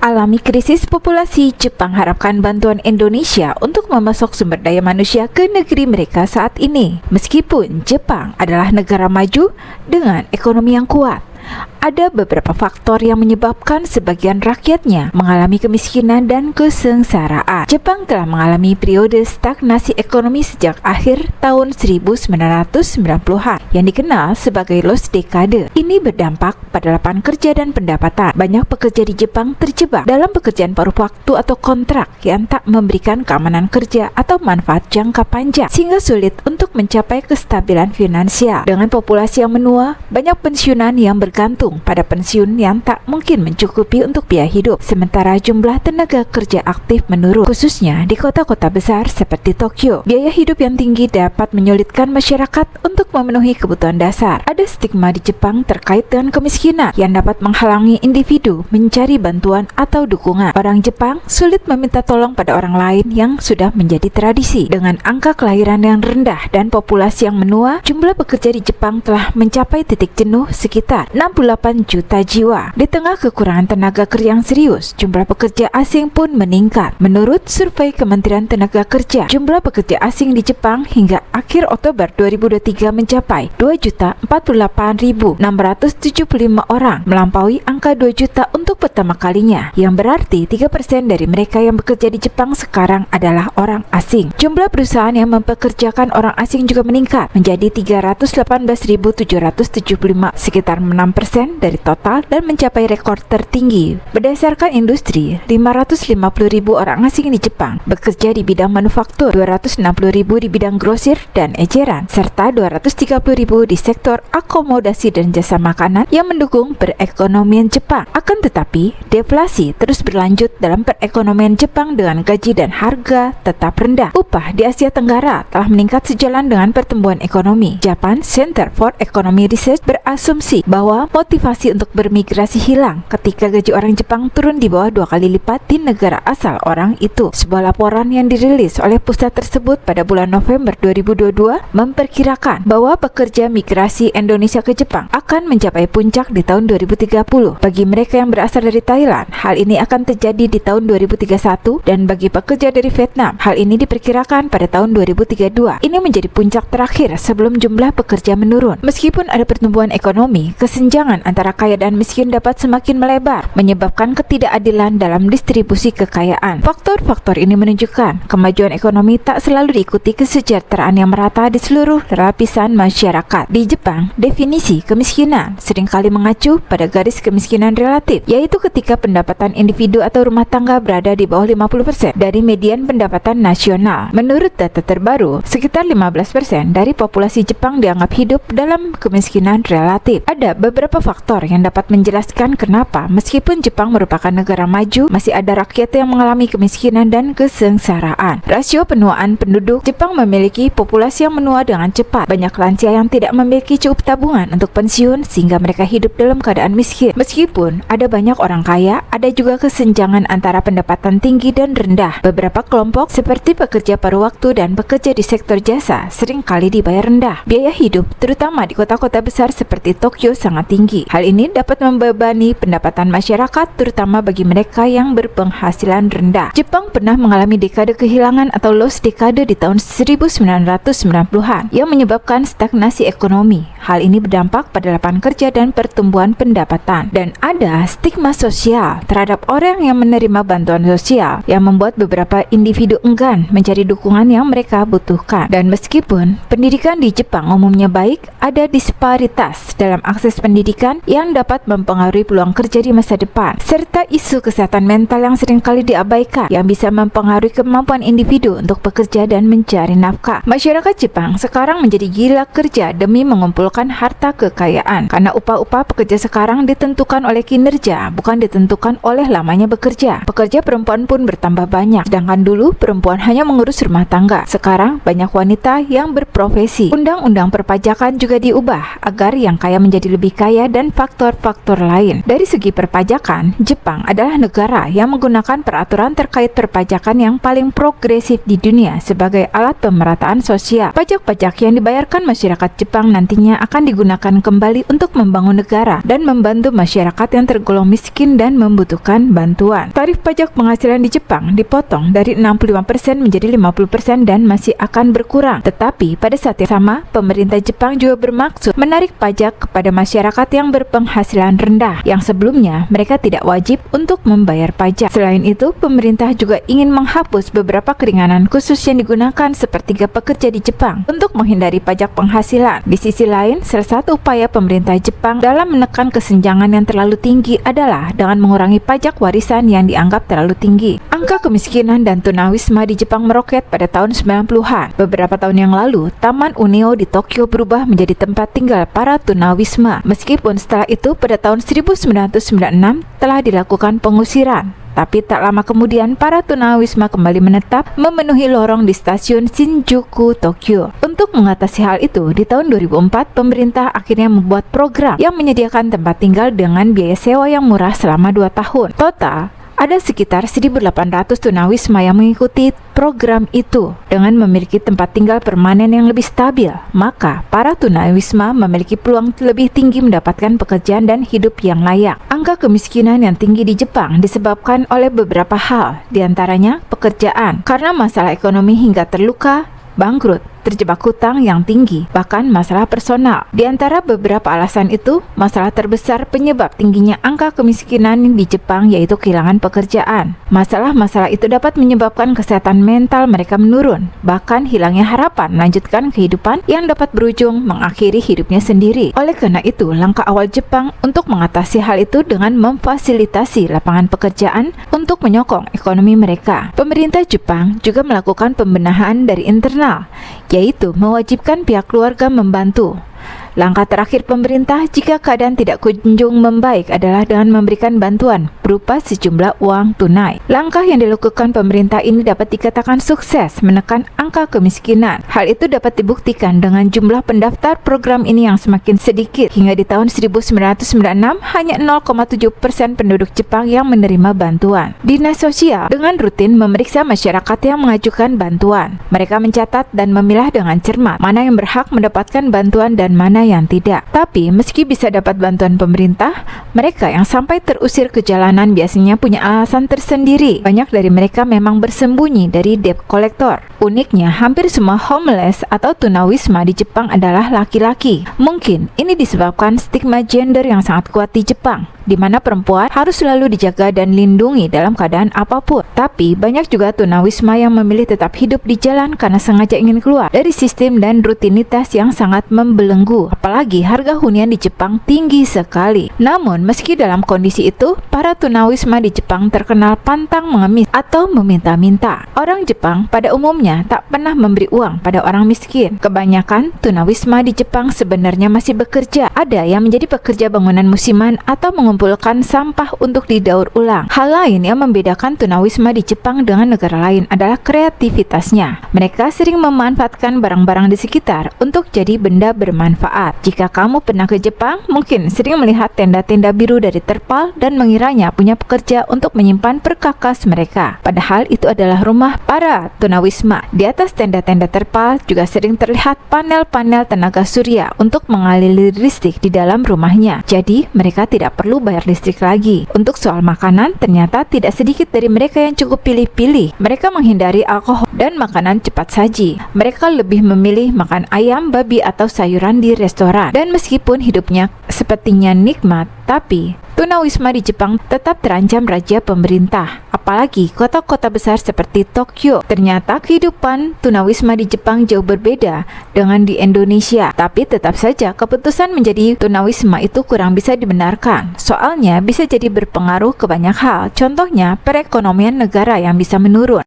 Alami krisis populasi, Jepang harapkan bantuan Indonesia untuk memasok sumber daya manusia ke negeri mereka saat ini. Meskipun Jepang adalah negara maju dengan ekonomi yang kuat, ada beberapa faktor yang menyebabkan sebagian rakyatnya mengalami kemiskinan dan kesengsaraan. Jepang telah mengalami periode stagnasi ekonomi sejak akhir tahun 1990-an yang dikenal sebagai lost decade. Ini berdampak pada lapangan kerja dan pendapatan. Banyak pekerja di Jepang terjebak dalam pekerjaan paruh waktu atau kontrak yang tak memberikan keamanan kerja atau manfaat jangka panjang, sehingga sulit untuk mencapai kestabilan finansial. Dengan populasi yang menua, banyak pensiunan yang bergantung pada pensiun yang tak mungkin mencukupi untuk biaya hidup, sementara jumlah tenaga kerja aktif menurun, khususnya di kota-kota besar seperti Tokyo. Biaya hidup yang tinggi dapat menyulitkan masyarakat untuk memenuhi kebutuhan dasar. Ada stigma di Jepang terkait dengan kemiskinan yang dapat menghalangi individu mencari bantuan atau dukungan. Orang Jepang sulit meminta tolong pada orang lain yang sudah menjadi tradisi. Dengan angka kelahiran yang rendah dan populasi yang menua, jumlah pekerja di Jepang telah mencapai titik jenuh sekitar 68 juta jiwa. Di tengah kekurangan tenaga kerja yang serius, jumlah pekerja asing pun meningkat. Menurut survei Kementerian Tenaga Kerja, jumlah pekerja asing di Jepang hingga akhir Oktober 2023 mencapai 2.048.675 orang, melampaui angka 2 juta untuk pertama kalinya, yang berarti 3% dari mereka yang bekerja di Jepang sekarang adalah orang asing. Jumlah perusahaan yang mempekerjakan orang asing juga meningkat menjadi 318.775, sekitar 6% dari total, dan mencapai rekor tertinggi. Berdasarkan industri, 550.000 orang asing di Jepang bekerja di bidang manufaktur, 260.000 di bidang grosir dan eceran, serta 230.000 di sektor akomodasi dan jasa makanan yang mendukung perekonomian Jepang. Akan tetapi, deflasi terus berlanjut dalam perekonomian Jepang dengan gaji dan harga tetap rendah. Upah di Asia Tenggara telah meningkat sejalan dengan pertumbuhan ekonomi. Japan Center for Economic Research berasumsi bahwa motivasi untuk bermigrasi hilang ketika gaji orang Jepang turun di bawah 2 kali lipat di negara asal orang itu. Sebuah laporan yang dirilis oleh pusat tersebut pada bulan November 2022 memperkirakan bahwa pekerja migrasi Indonesia ke Jepang akan mencapai puncak di tahun 2030. Bagi mereka yang berasal dari Thailand, hal ini akan terjadi di tahun 2031, dan bagi pekerja dari Vietnam, hal ini diperkirakan pada tahun 2032. Ini menjadi puncak terakhir sebelum jumlah pekerja menurun. Meskipun ada pertumbuhan ekonomi, kesenjangan antara kaya dan miskin dapat semakin melebar, menyebabkan ketidakadilan dalam distribusi kekayaan. Faktor-faktor ini menunjukkan kemajuan ekonomi tak selalu diikuti kesejahteraan yang merata di seluruh lapisan masyarakat. Di Jepang, definisi kemiskinan seringkali mengacu pada garis kemiskinan relatif, yaitu ketika pendapatan individu atau rumah tangga berada di bawah 50% dari median pendapatan nasional. Menurut data terbaru, sekitar 15% dari populasi Jepang dianggap hidup dalam kemiskinan relatif. Ada beberapa faktor yang dapat menjelaskan kenapa meskipun Jepang merupakan negara maju, masih ada rakyat yang mengalami kemiskinan dan kesengsaraan. Rasio penuaan penduduk Jepang memiliki populasi yang menua dengan cepat. Banyak lansia yang tidak memiliki cukup tabungan untuk pensiun sehingga mereka hidup dalam keadaan miskin. Meskipun ada banyak orang kaya, ada juga kesenjangan antara pendapatan tinggi dan rendah. Beberapa kelompok seperti pekerja paruh waktu dan pekerja di sektor jasa seringkali dibayar rendah. Biaya hidup, terutama di kota-kota besar seperti Tokyo, sangat tinggi. Hal ini dapat membebani pendapatan masyarakat, terutama bagi mereka yang berpenghasilan rendah. Jepang pernah mengalami dekade kehilangan atau lost decade di tahun 1990-an yang menyebabkan stagnasi ekonomi. Hal ini berdampak pada lapangan kerja dan pertumbuhan pendapatan. Dan ada stigma sosial terhadap orang yang menerima bantuan sosial yang membuat beberapa individu enggan mencari dukungan yang mereka butuhkan. Dan meskipun pendidikan di Jepang umumnya baik, ada disparitas dalam akses pendidikan yang dapat mempengaruhi peluang kerja di masa depan, serta isu kesehatan mental yang seringkali diabaikan yang bisa mempengaruhi kemampuan individu untuk bekerja dan mencari nafkah. Masyarakat Jepang sekarang menjadi gila kerja demi mengumpulkan harta kekayaan, karena upah-upah pekerja sekarang ditentukan oleh kinerja, bukan ditentukan oleh lamanya bekerja. Pekerja perempuan pun bertambah banyak, sedangkan dulu perempuan hanya mengurus rumah tangga. Sekarang banyak wanita yang berprofesi. Undang-undang perpajakan juga diubah agar yang kaya menjadi lebih kaya dan dan faktor-faktor lain. Dari segi perpajakan, Jepang adalah negara yang menggunakan peraturan terkait perpajakan yang paling progresif di dunia sebagai alat pemerataan sosial. Pajak-pajak yang dibayarkan masyarakat Jepang nantinya akan digunakan kembali untuk membangun negara dan membantu masyarakat yang tergolong miskin dan membutuhkan bantuan. Tarif pajak penghasilan di Jepang dipotong dari 65% menjadi 50% dan masih akan berkurang. Tetapi pada saat yang sama, pemerintah Jepang juga bermaksud menarik pajak kepada masyarakat yang berpenghasilan rendah yang sebelumnya mereka tidak wajib untuk membayar pajak. Selain itu, pemerintah juga ingin menghapus beberapa keringanan khusus yang digunakan sepertiga pekerja di Jepang untuk menghindari pajak penghasilan. Di sisi lain, salah satu upaya pemerintah Jepang dalam menekan kesenjangan yang terlalu tinggi adalah dengan mengurangi pajak warisan yang dianggap terlalu tinggi. Angka kemiskinan dan tunawisma di Jepang meroket pada tahun 90-an. Beberapa tahun yang lalu, Taman Uneo di Tokyo berubah menjadi tempat tinggal para tunawisma. Meskipun setelah itu pada tahun 1996 telah dilakukan pengusiran. Tapi tak lama kemudian para tunawisma kembali menetap memenuhi lorong di stasiun Shinjuku, Tokyo. Untuk mengatasi hal itu, di tahun 2004 pemerintah akhirnya membuat program yang menyediakan tempat tinggal dengan biaya sewa yang murah selama 2 tahun. Total ada sekitar 1.800 tunawisma yang mengikuti program itu. Dengan memiliki tempat tinggal permanen yang lebih stabil, maka para tunawisma memiliki peluang lebih tinggi mendapatkan pekerjaan dan hidup yang layak. Angka kemiskinan yang tinggi di Jepang disebabkan oleh beberapa hal, diantaranya pekerjaan, karena masalah ekonomi hingga terluka, bangkrut, terjebak hutang yang tinggi, bahkan masalah personal. Di antara beberapa alasan itu, masalah terbesar penyebab tingginya angka kemiskinan di Jepang yaitu kehilangan pekerjaan. Masalah-masalah itu dapat menyebabkan kesehatan mental mereka menurun, bahkan hilangnya harapan melanjutkan kehidupan yang dapat berujung mengakhiri hidupnya sendiri. Oleh karena itu, langkah awal Jepang untuk mengatasi hal itu dengan memfasilitasi lapangan pekerjaan untuk menyokong ekonomi mereka. Pemerintah Jepang juga melakukan pembenahan dari internal, yaitu mewajibkan pihak keluarga membantu. Langkah terakhir pemerintah jika keadaan tidak kunjung membaik adalah dengan memberikan bantuan berupa sejumlah uang tunai. Langkah yang dilakukan pemerintah ini dapat dikatakan sukses menekan angka kemiskinan. Hal itu dapat dibuktikan dengan jumlah pendaftar program ini yang semakin sedikit. Hingga di tahun 1996 hanya 0,7% penduduk Jepang yang menerima bantuan. Dinas sosial dengan rutin memeriksa masyarakat yang mengajukan bantuan. Mereka mencatat dan memilah dengan cermat mana yang berhak mendapatkan bantuan dan mana yang tidak. Tapi meski bisa dapat bantuan pemerintah, mereka yang sampai terusir ke jalanan biasanya punya alasan tersendiri. Banyak dari mereka memang bersembunyi dari debt collector. Uniknya, hampir semua homeless atau tunawisma di Jepang adalah laki-laki. Mungkin ini disebabkan stigma gender yang sangat kuat di Jepang, di mana perempuan harus selalu dijaga dan lindungi dalam keadaan apapun. Tapi banyak juga tunawisma yang memilih tetap hidup di jalan karena sengaja ingin keluar dari sistem dan rutinitas yang sangat membelenggu. Apalagi harga hunian di Jepang tinggi sekali. Namun meski dalam kondisi itu, para tunawisma di Jepang terkenal pantang mengemis atau meminta-minta. Orang Jepang pada umumnya tak pernah memberi uang pada orang miskin. Kebanyakan tunawisma di Jepang sebenarnya masih bekerja. Ada yang menjadi pekerja bangunan musiman atau mengumpulkan sampah untuk didaur ulang. Hal lain yang membedakan tunawisma di Jepang dengan negara lain adalah kreativitasnya. Mereka sering memanfaatkan barang-barang di sekitar untuk jadi benda bermanfaat. Jika kamu pernah ke Jepang, mungkin sering melihat tenda-tenda biru dari terpal dan mengiranya punya pekerja untuk menyimpan perkakas mereka. Padahal itu adalah rumah para tunawisma. Di atas tenda-tenda terpal juga sering terlihat panel-panel tenaga surya untuk mengaliri listrik di dalam rumahnya. Jadi mereka tidak perlu bayar listrik lagi. Untuk soal makanan, ternyata tidak sedikit dari mereka yang cukup pilih-pilih. Mereka menghindari alkohol dan makanan cepat saji. Mereka lebih memilih makan ayam, babi, atau sayuran di restoran. Dan meskipun hidupnya sepertinya nikmat, tapi tunawisma di Jepang tetap terancam razia pemerintah. Apalagi kota-kota besar seperti Tokyo. Ternyata kehidupan tunawisma di Jepang jauh berbeda dengan di Indonesia. Tapi tetap saja keputusan menjadi tunawisma itu kurang bisa dibenarkan. Soalnya bisa jadi berpengaruh ke banyak hal. Contohnya perekonomian negara yang bisa menurun.